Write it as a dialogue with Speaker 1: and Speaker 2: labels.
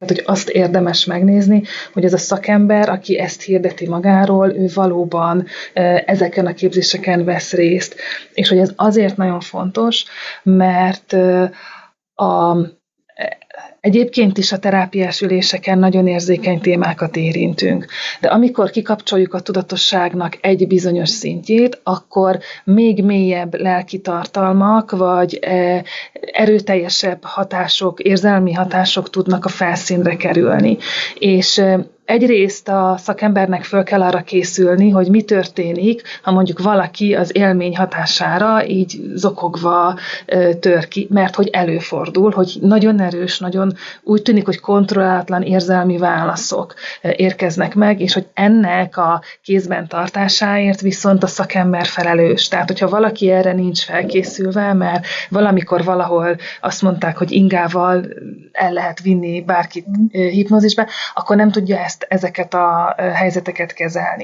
Speaker 1: Tehát, hogy azt érdemes megnézni, hogy ez a szakember, aki ezt hirdeti magáról, ő valóban ezeken a képzéseken vesz részt. És hogy ez azért nagyon fontos, mert a egyébként is a terápiás üléseken nagyon érzékeny témákat érintünk, de amikor kikapcsoljuk a tudatosságnak egy bizonyos szintjét, akkor még mélyebb lelki tartalmak, vagy erőteljesebb hatások, érzelmi hatások tudnak a felszínre kerülni. És egyrészt a szakembernek föl kell arra készülni, hogy mi történik, ha mondjuk valaki az élmény hatására így zokogva tör ki, mert hogy előfordul, hogy nagyon erős, nagyon úgy tűnik, hogy kontrollálatlan érzelmi válaszok érkeznek meg, és hogy ennek a kézben tartásáért viszont a szakember felelős. Tehát, hogyha valaki erre nincs felkészülve, mert valamikor valahol azt mondták, hogy ingával el lehet vinni bárkit hipnózisbe, akkor nem tudja ezeket a helyzeteket kezelni.